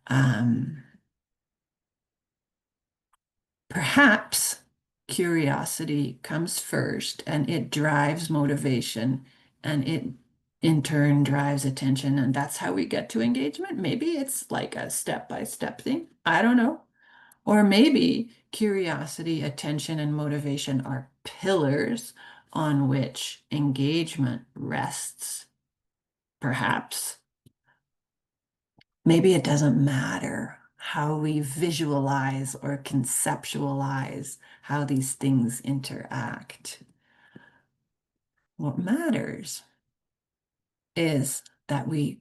Um, Perhaps curiosity comes first and it drives motivation and it in turn drives attention. And that's how we get to engagement. Maybe it's like a step-by-step thing. I don't know. Or maybe curiosity, attention, and motivation are pillars on which engagement rests. Perhaps. Maybe it doesn't matter how we visualize or conceptualize how these things interact. What matters is that we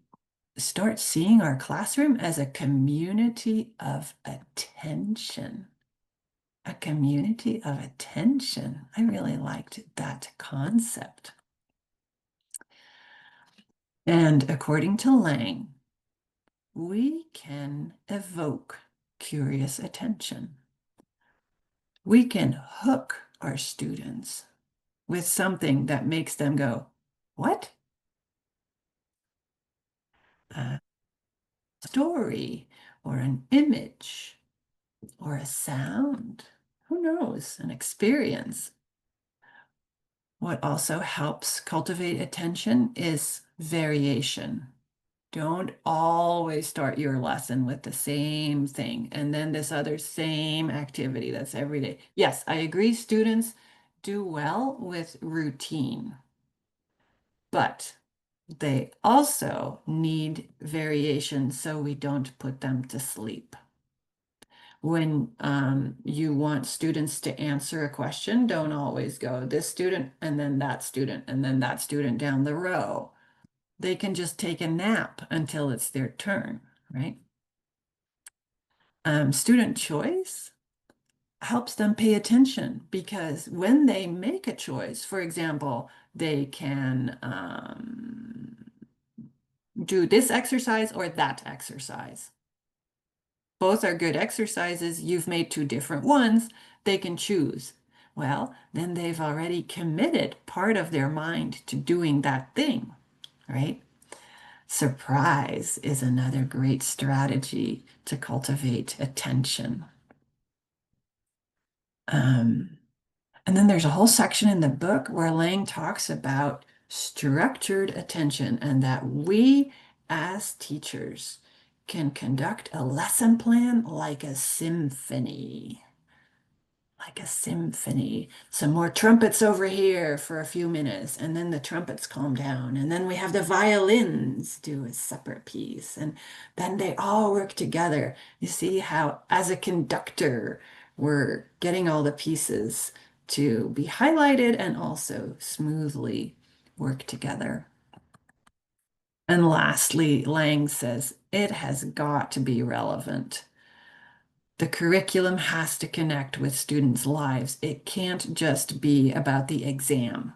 start seeing our classroom as a community of attention. A community of attention. I really liked that concept. And according to Lang, we can evoke curious attention. We can hook our students with something that makes them go, what? A story or an image or a sound. Who knows? An experience. What also helps cultivate attention is variation. Don't always start your lesson with the same thing and then this other same activity that's every day. Yes, I agree students do well with routine, but they also need variation so we don't put them to sleep. When you want students to answer a question, don't always go this student and then that student and then that student down the row. They can just take a nap until it's their turn, right? Student choice helps them pay attention because when they make a choice, for example, they can do this exercise or that exercise. Both are good exercises. You've made two different ones. They can choose. Well, then they've already committed part of their mind to doing that thing, right? Surprise is another great strategy to cultivate attention. Um, and then there's a whole section in the book where Lang talks about structured attention and that we as teachers can conduct a lesson plan like a symphony. Like a symphony. Some more trumpets over here for a few minutes, and then the trumpets calm down, and then we have the violins do a separate piece, and then they all work together. You see how, as a conductor, we're getting all the pieces to be highlighted and also smoothly work together. And lastly, Lang says it has got to be relevant. The curriculum has to connect with students' lives. It can't just be about the exam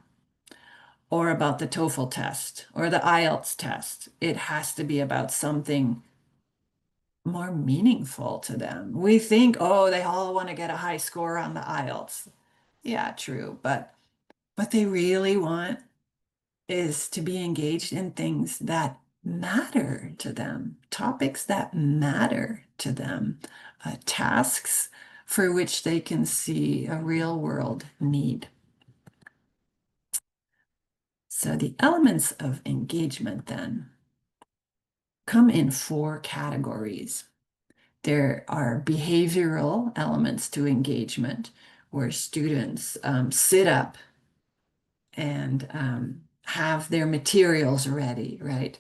or about the TOEFL test or the IELTS test. It has to be about something more meaningful to them. We think, oh, they all want to get a high score on the IELTS. Yeah, true, but what they really want is to be engaged in things that matter to them, topics that matter to them, tasks for which they can see a real world need. So the elements of engagement then come in four categories. There are behavioral elements to engagement where students sit up and have their materials ready, right?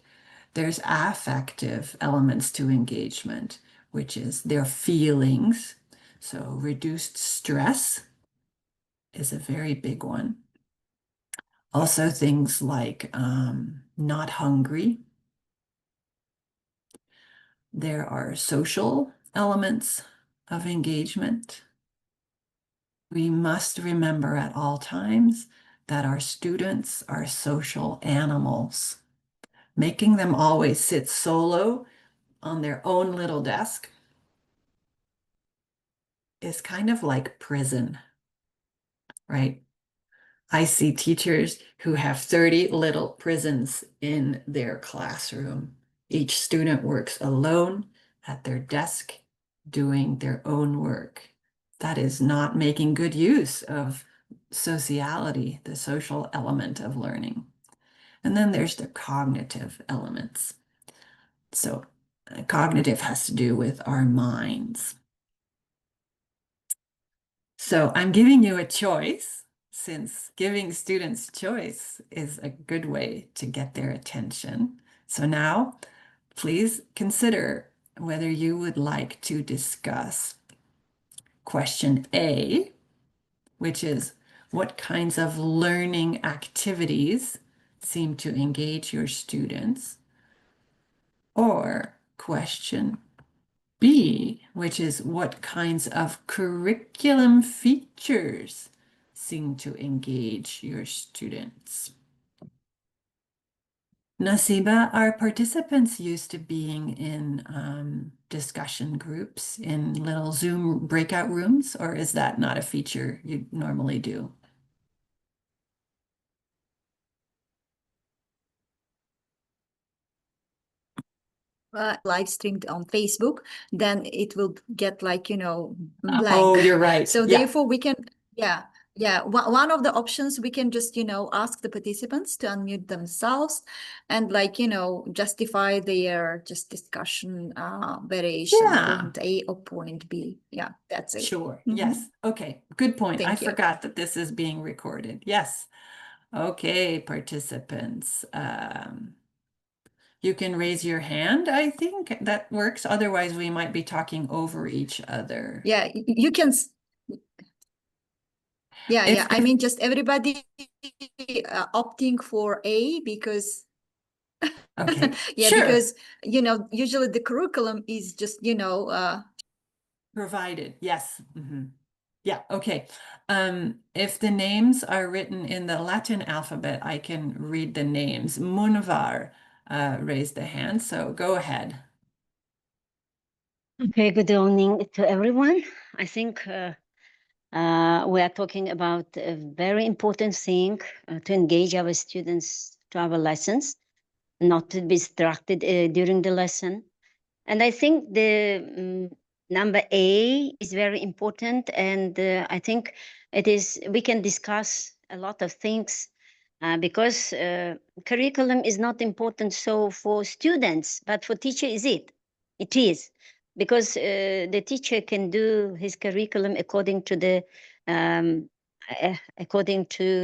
There's affective elements to engagement, which is their feelings. So reduced stress is a very big one. Also things like not hungry. There are social elements of engagement. We must remember at all times that our students are social animals. Making them always sit solo on their own little desk is kind of like prison, right? I see teachers who have 30 little prisons in their classroom. Each student works alone at their desk doing their own work. That is not making good use of sociality, the social element of learning. And then there's the cognitive elements. So cognitive has to do with our minds. So I'm giving you a choice, since giving students choice is a good way to get their attention. So now, please consider whether you would like to discuss question A, which is what kinds of learning activities seem to engage your students, or question B, which is what kinds of curriculum features seem to engage your students. Nasiba, are participants used to being in discussion groups in little Zoom breakout rooms, or is that not a feature you normally do? Live streamed on Facebook, then it will get like, blank. Oh, you're right. So Yeah. therefore we can, one of the options, we can just, ask the participants to unmute themselves and justify their just discussion variation, Yeah. point A or point B. Yeah, that's it. Sure. Yes. Okay. Good point. I Thank you. forgot that this is being recorded. Yes. Okay, participants. You can raise your hand. I think that works. Otherwise, we might be talking over each other. Yeah, you can. Yeah. I mean, just everybody opting for A because Okay, yeah, sure. because usually the curriculum is just Provided. Yes. Yeah, okay. If the names are written in the Latin alphabet, I can read the names. Munvar raised a hand, so go ahead. Okay, good evening to everyone. I think we are talking about a very important thing to engage our students to our lessons, not to be distracted during the lesson. And I think the number A is very important. And I think we can discuss a lot of things because curriculum is not important so for students, but for teacher is it? It is, because the teacher can do his curriculum according to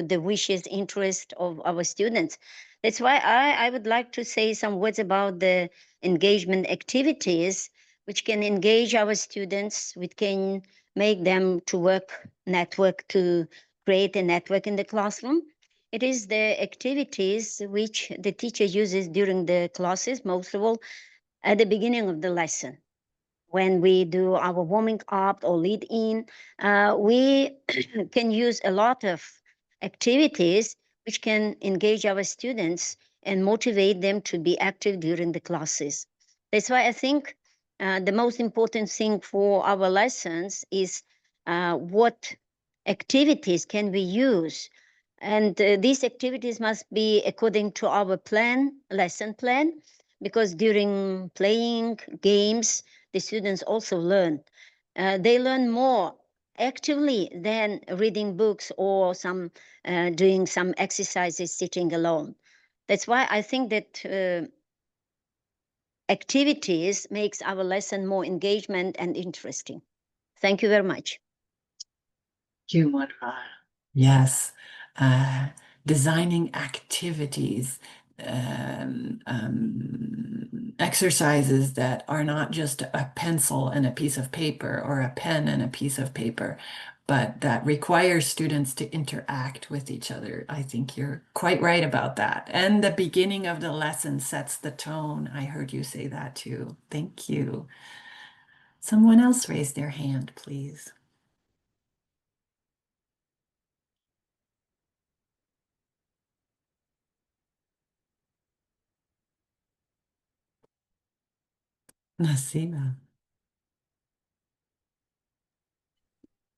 the wishes, interest of our students. That's why I would like to say some words about the engagement activities which can engage our students, which can make them to create a network in the classroom. It is the activities which the teacher uses during the classes, most of all at the beginning of the lesson. When we do our warming up or lead in, we can use a lot of activities which can engage our students and motivate them to be active during the classes. That's why I think the most important thing for our lessons is what activities can we use. And these activities must be according to our lesson plan, because during playing games, the students also learn. They learn more actively than reading books or doing some exercises sitting alone. That's why I think that activities makes our lesson more engagement and interesting. Thank you very much. Thank you, Munvar. Yes, designing activities, exercises that are not just a pencil and a piece of paper or a pen and a piece of paper, but that requires students to interact with each other. I think you're quite right about that. And the beginning of the lesson sets the tone. I heard you say that too. Thank you. Someone else raise their hand, please. Nasima.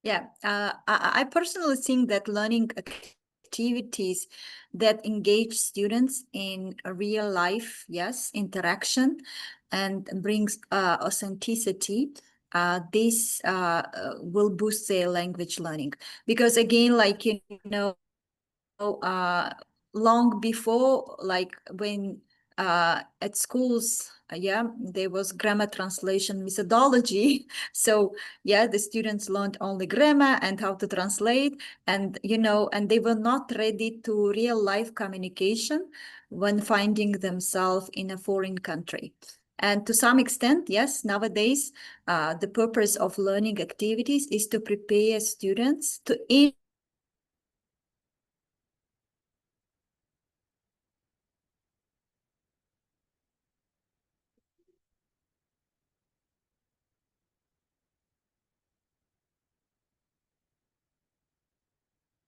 Yeah, I personally think that learning activities that engage students in a real life, yes, interaction, and brings authenticity, this will boost their language learning. Because again, like, you know, long before, like when at schools, yeah, there was grammar translation methodology. So yeah, the students learned only grammar and how to translate, and you know, and they were not ready to real life communication when finding themselves in a foreign country. And to some extent, yes, nowadays, the purpose of learning activities is to prepare students to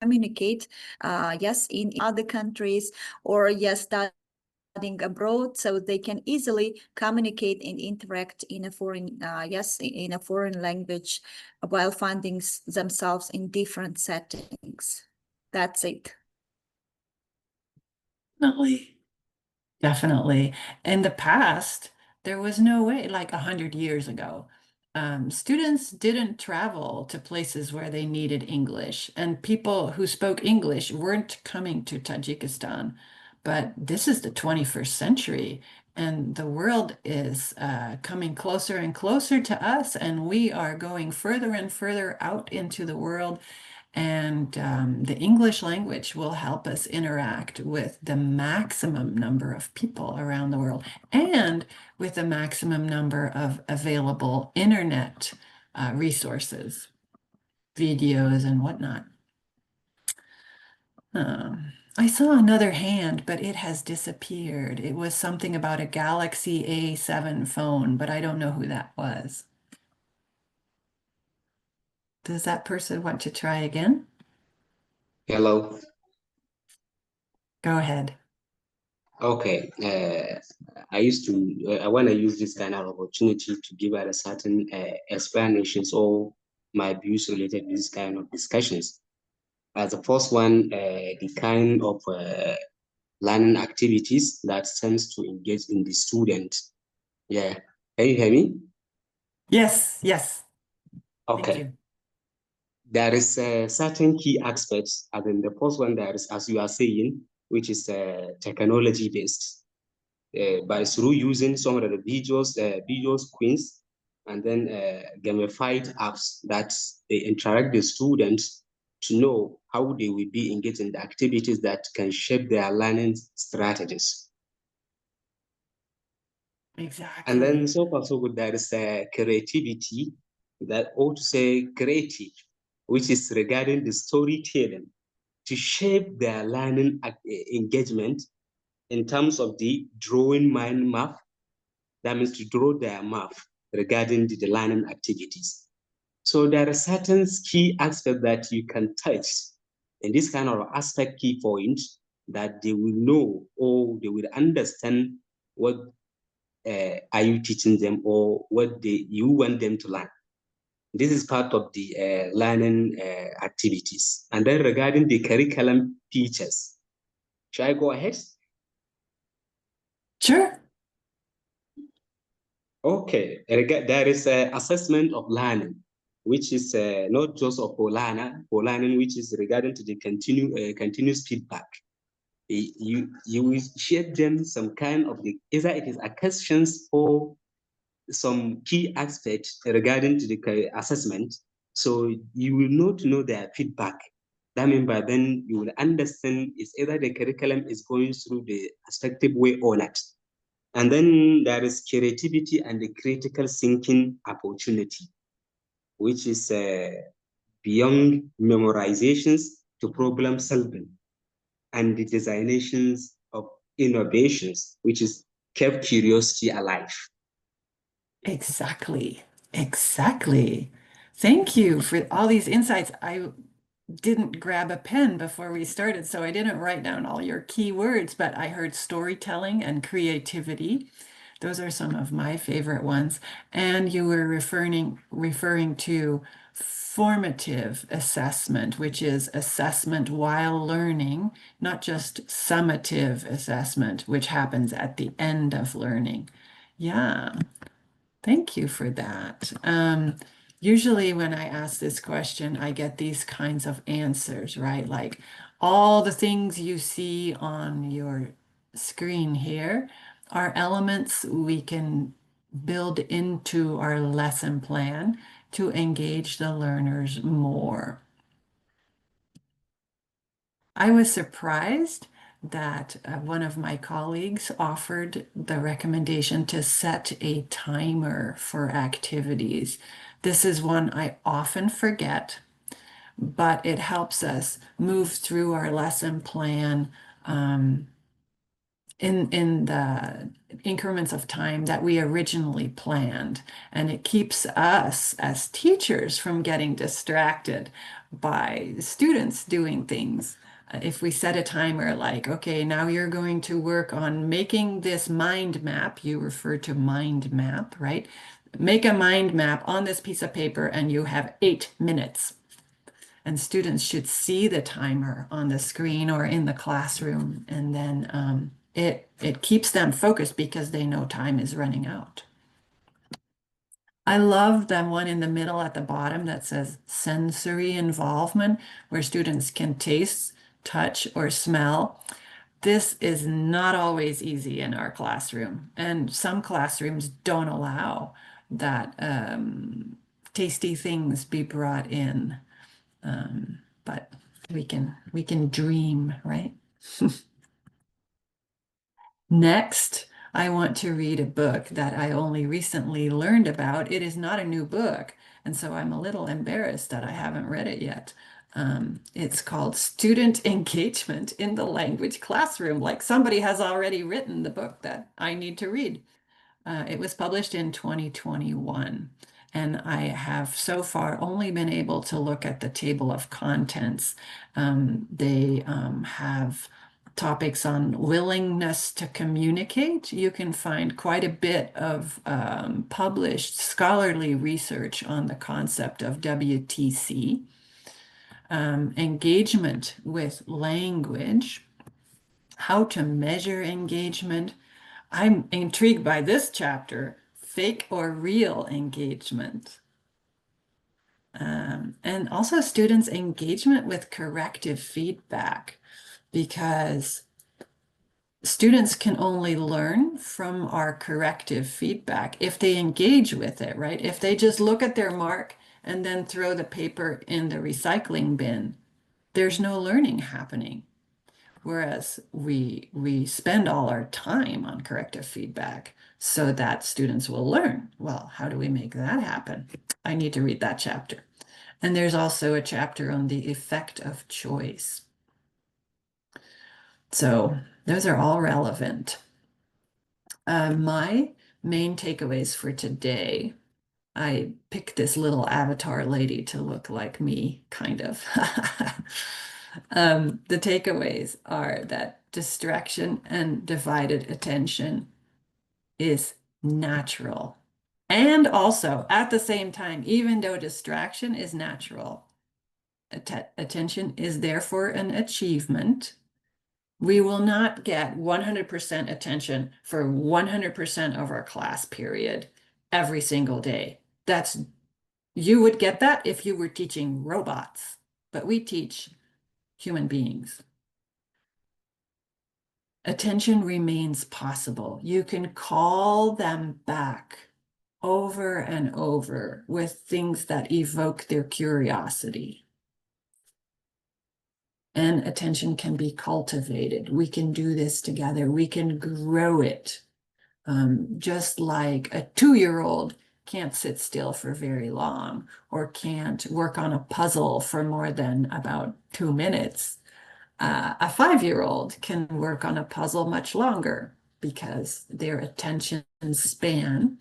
communicate, yes, in other countries, or yes, studying abroad, so they can easily communicate and interact in a foreign, yes, in a foreign language, while finding themselves in different settings. That's it. Definitely. Definitely. In the past, there was no way, like 100 years ago, students didn't travel to places where they needed English, and people who spoke English weren't coming to Tajikistan. But this is the 21st century, and the world is coming closer and closer to us, and we are going further and further out into the world. And the English language will help us interact with the maximum number of people around the world and with the maximum number of available internet resources, videos, and whatnot. I saw another hand, but it has disappeared. It was something about a Galaxy A7 phone, but I don't know who that was. Does that person want to try again? Hello. Go ahead. Okay. I used to, I want to use this kind of opportunity to give a certain explanations or my views related to this kind of discussions. As the first one, the kind of learning activities that tends to engage in the student. Yeah. Can you hear me? Yes, yes. Thank Okay. you. There is certain key aspects. And then the first one, there is, as you are saying, which is technology based. By through using some of the videos, quiz, and then gamified apps that they interact the students to know how they will be engaged in the activities that can shape their learning strategies. Exactly. And then so far so good, there is creativity, that ought to say creative, which is regarding the storytelling to shape their learning engagement in terms of the drawing mind map. That means to draw their map regarding the learning activities. So there are certain key aspects that you can touch in this kind of aspect key point that they will know or they will understand what are you teaching them or what you want them to learn. This is part of the learning activities. And then regarding the curriculum features, should I go ahead? Sure. Okay, there is an assessment of learning, which is not just of for learning, which is regarding to the continuous feedback. You will share them some kind of either it is a questions or some key aspects regarding to the assessment. So you will know their feedback. That means by then you will understand is either the curriculum is going through the effective way or not. And then there is creativity and the critical thinking opportunity, which is beyond memorizations to problem solving and the designations of innovations, which is kept curiosity alive. Exactly. Exactly. Thank you for all these insights. I didn't grab a pen before we started, so I didn't write down all your key words, but I heard storytelling and creativity. Those are some of my favorite ones. And you were referring to formative assessment, which is assessment while learning, not just summative assessment, which happens at the end of learning. Yeah, thank you for that. Usually when I ask this question, I get these kinds of answers, right? Like all the things you see on your screen here are elements we can build into our lesson plan to engage the learners more. I was surprised that one of my colleagues offered the recommendation to set a timer for activities. This is one I often forget, but it helps us move through our lesson plan in the increments of time that we originally planned. And it keeps us as teachers from getting distracted by students doing things. If we set a timer like, okay, now you're going to work on making this mind map, you refer to mind map, right? Make a mind map on this piece of paper and you have 8 minutes. And students should see the timer on the screen or in the classroom, and then it keeps them focused because they know time is running out. I love the one in the middle at the bottom that says sensory involvement, where students can taste, touch, or smell. This is not always easy in our classroom, and some classrooms don't allow that tasty things be brought in. But we can dream, right? Next, I want to read a book that I only recently learned about. It is not a new book, and so I'm a little embarrassed that I haven't read it yet. It's called Student Engagement in the Language Classroom. Like somebody has already written the book that I need to read. It was published in 2021, and I have so far only been able to look at the table of contents. They have topics on willingness to communicate. You can find quite a bit of published scholarly research on the concept of WTC, engagement with language, how to measure engagement. I'm intrigued by this chapter, fake or real engagement. And also students' engagement with corrective feedback, because students can only learn from our corrective feedback if they engage with it, right? If they just look at their mark and then throw the paper in the recycling bin, there's no learning happening. Whereas we spend all our time on corrective feedback so that students will learn. Well, how do we make that happen? I need to read that chapter. And there's also a chapter on the effect of choice. So those are all relevant. My main takeaways for today, I picked this little avatar lady to look like me, kind of. The takeaways are that distraction and divided attention is natural. And also, at the same time, even though distraction is natural, attention is therefore an achievement. We will not get 100% attention for 100% of our class period every single day. You would get that if you were teaching robots, but we teach human beings. Attention remains possible. You can call them back over and over with things that evoke their curiosity. And attention can be cultivated. We can do this together. We can grow it. Just like a 2-year-old can't sit still for very long or can't work on a puzzle for more than about 2 minutes. A 5-year-old can work on a puzzle much longer because their attention span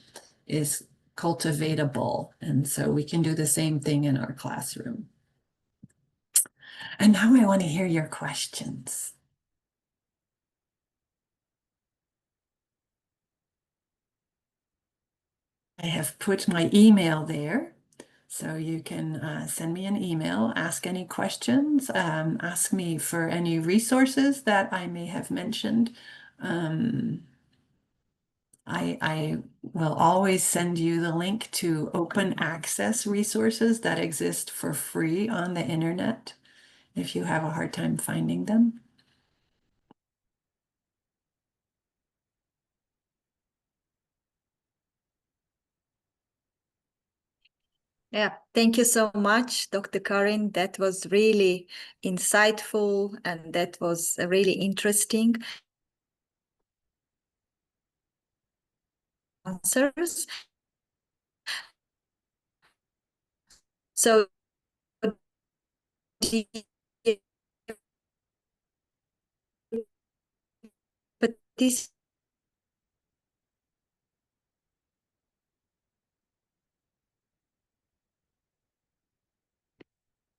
is cultivatable. And so we can do the same thing in our classroom. And now I want to hear your questions. I have put my email there, so you can send me an email, ask any questions, ask me for any resources that I may have mentioned. I will always send you the link to open access resources that exist for free on the internet if you have a hard time finding them. Yeah, thank you so much, Dr. Karin. That was really insightful and that was really interesting answers. So the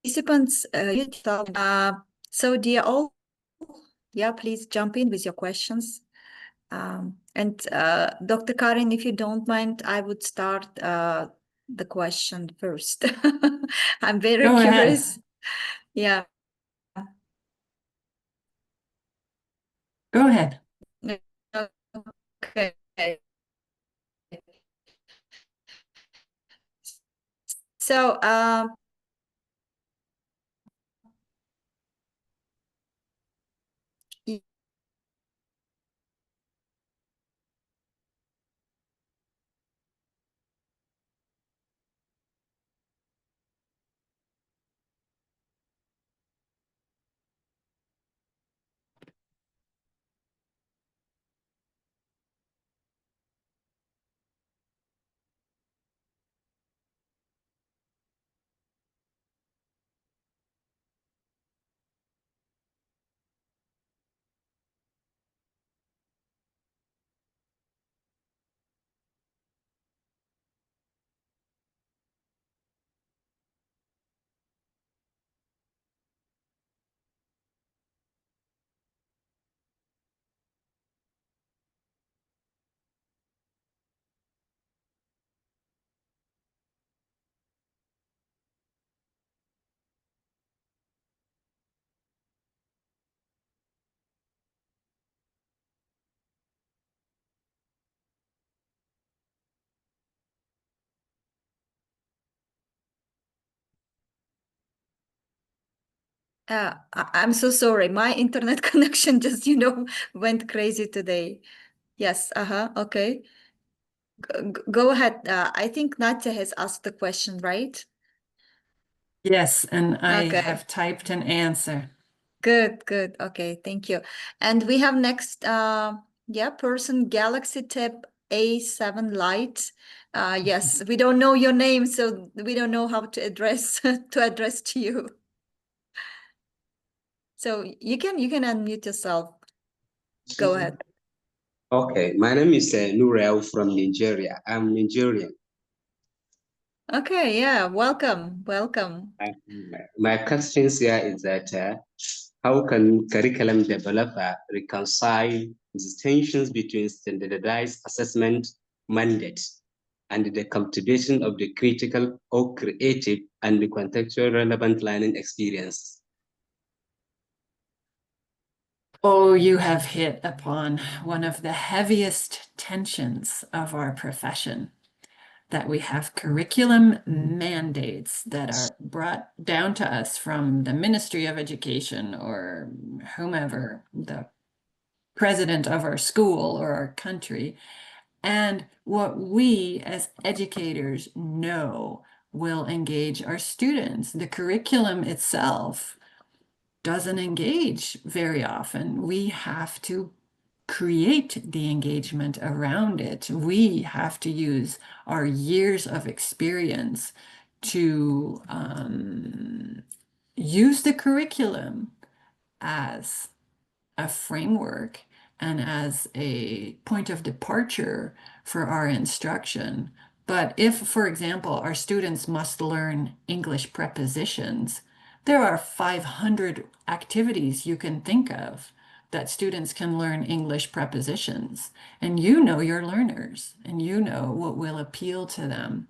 participants, so dear all, yeah, please jump in with your questions. And Dr. Karin, if you don't mind, I would start the question first. I'm very Go ahead. curious. Yeah. Go ahead. Okay. So, I'm so sorry. My internet connection just, went crazy today. Yes, okay. Go ahead. I think Natya has asked the question, right? Yes, and I Okay. have typed an answer. Good. Okay, thank you. And we have next, person, Galaxy Tab A7 Lite. Yes, we don't know your name, so we don't know how to address to you. So you can unmute yourself. Go ahead. Okay, my name is Nurel from Nigeria. I'm Nigerian. Okay, yeah, welcome. My questions here is that how can curriculum developer reconcile the tensions between standardized assessment mandate and the cultivation of the critical or creative and the contextual relevant learning experience? Oh, you have hit upon one of the heaviest tensions of our profession, that we have curriculum mandates that are brought down to us from the Ministry of Education or whomever, the president of our school or our country. And what we as educators know will engage our students. The curriculum itself doesn't engage very often. We have to create the engagement around it. We have to use our years of experience to use the curriculum as a framework and as a point of departure for our instruction. But if, for example, our students must learn English prepositions, there are 500 activities you can think of that students can learn English prepositions. And you know your learners, and you know what will appeal to them.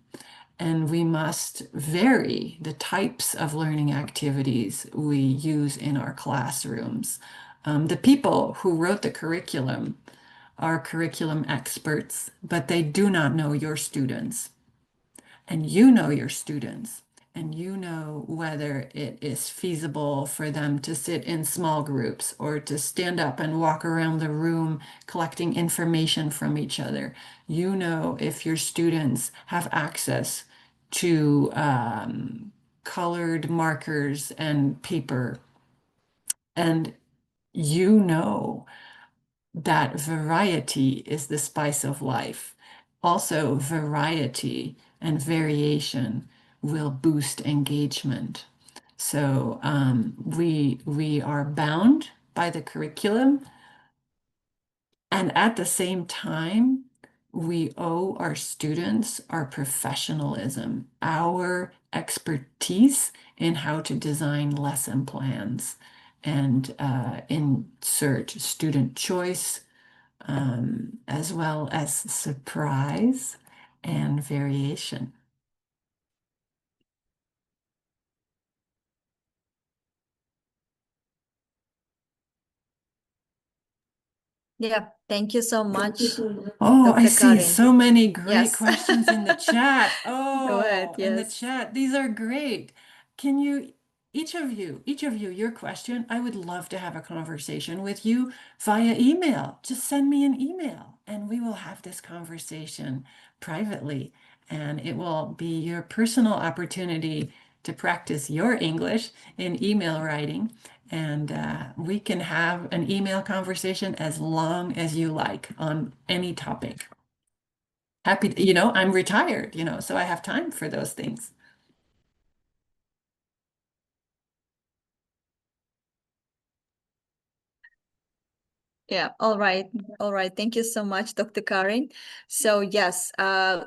And we must vary the types of learning activities we use in our classrooms. The people who wrote the curriculum are curriculum experts, but they do not know your students. And you know your students, and you know whether it is feasible for them to sit in small groups or to stand up and walk around the room collecting information from each other. You know if your students have access to colored markers and paper. And you know that variety is the spice of life. Also, variety and variation will boost engagement. So we are bound by the curriculum, and at the same time, we owe our students our professionalism, our expertise in how to design lesson plans and insert student choice, as well as surprise and variation. Yeah, thank you so much, Oh, I Dr. see Karin. so many great Yes. questions in the chat. Go ahead, Oh, in the yes. chat. These are great. Can you, each of you, your question, I would love to have a conversation with you via email. Just send me an email and we will have this conversation privately. And it will be your personal opportunity to practice your English in email writing. And we can have an email conversation as long as you like on any topic. Happy, I'm retired, so I have time for those things. Yeah, all right. All right. Thank you so much, Dr. Karin. So yes,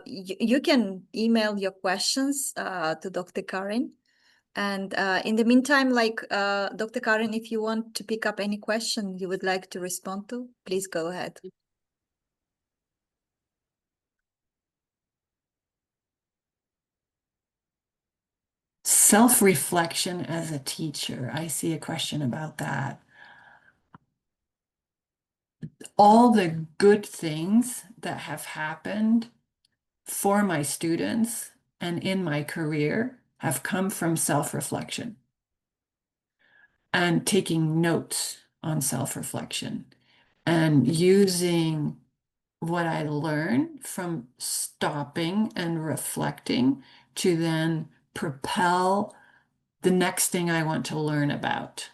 you can email your questions to Dr. Karin. And in the meantime, Dr. Karin, if you want to pick up any question you would like to respond to, please go ahead. Self-reflection as a teacher. I see a question about that. All the good things that have happened for my students and in my career have come from self-reflection and taking notes on self-reflection and using what I learn from stopping and reflecting to then propel the next thing I want to learn about.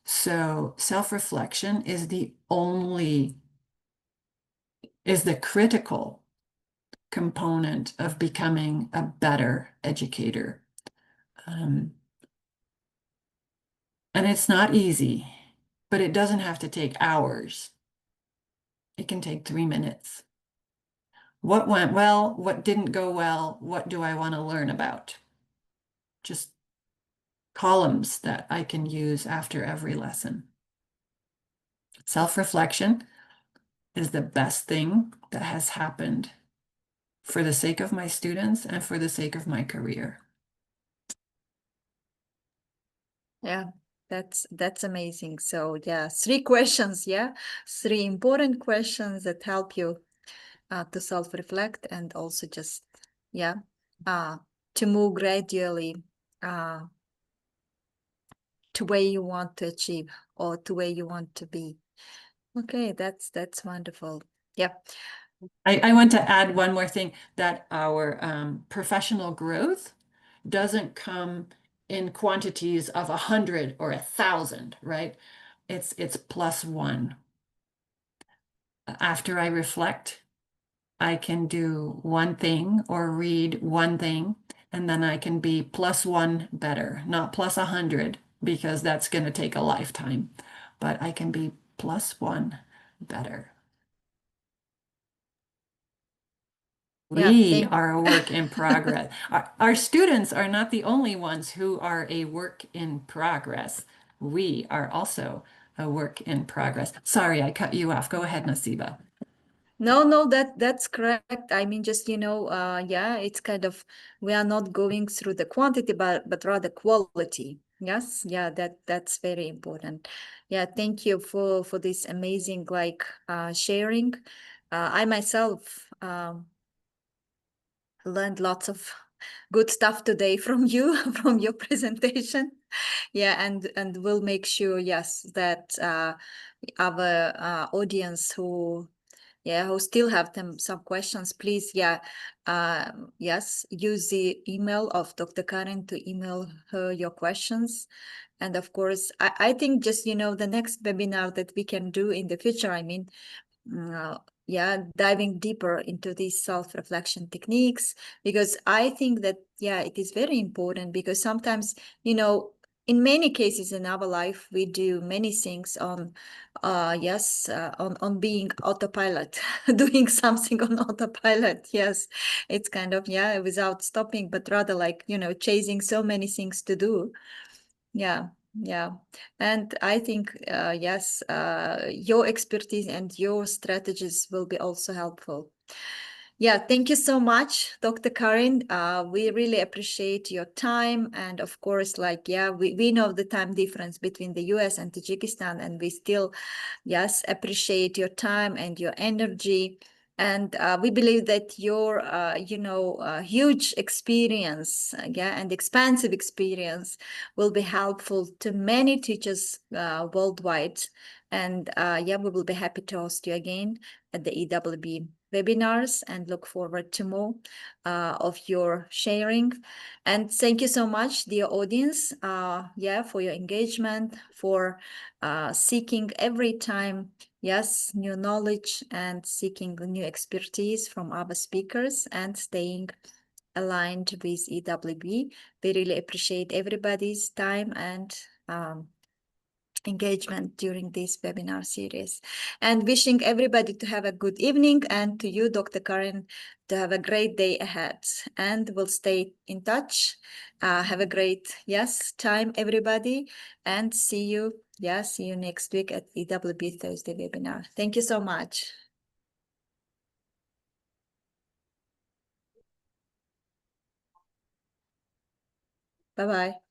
So self-reflection is the critical component of becoming a better educator. And it's not easy, but it doesn't have to take hours. It can take 3 minutes. What went well? What didn't go well? What do I want to learn about? Just columns that I can use after every lesson. Self-reflection is the best thing that has happened for the sake of my students and for the sake of my career. Yeah, that's amazing. So yeah, 3 questions, yeah, 3 important questions that help you to self-reflect and also just, yeah, to move gradually to where you want to achieve or to where you want to be. Okay, that's wonderful. Yeah. I want to add one more thing, that our professional growth doesn't come in quantities of 100 or 1,000, right? It's +1. After I reflect, I can do one thing or read one thing, and then I can be +1 better, not +100, because that's going to take a lifetime, but I can be +1 better. Yeah, We are a work in progress. Our students are not the only ones who are a work in progress. We are also a work in progress. Sorry, I cut you off. Go ahead, Nasiba. No, that's correct. I mean, just, yeah, it's kind of, we are not going through the quantity, but rather quality. Yes, yeah, that's very important. Yeah, thank you for this amazing sharing. I myself learned lots of good stuff today from you, from your presentation. Yeah, and we'll make sure, yes, that our audience who still have some questions, please, yes, use the email of Dr. Karin to email her your questions. And of course, I think just, the next webinar that we can do in the future, I mean, diving deeper into these self-reflection techniques, because I think that, it is very important, because sometimes, in many cases in our life, we do many things on being autopilot, doing something on autopilot. Yes, it's kind of, without stopping, but rather like, chasing so many things to do. Yeah. And I think, yes, your expertise and your strategies will be also helpful. Yeah, thank you so much, Dr. Karin. We really appreciate your time. And of course, we know the time difference between the US and Tajikistan, and we still, yes, appreciate your time and your energy. And we believe that your, huge experience, and expansive experience will be helpful to many teachers worldwide. And we will be happy to host you again at the EWB webinars, and look forward to more of your sharing. And thank you so much, dear audience, for your engagement, for seeking every time, yes, new knowledge, and seeking new expertise from our speakers, and staying aligned with EWB. We really appreciate everybody's time and engagement during this webinar series, and wishing everybody to have a good evening, and to you, Dr. Karin, to have a great day ahead, and we'll stay in touch. Have a great time, everybody, and see you next week at EWB Thursday webinar. Thank you so much. Bye-bye.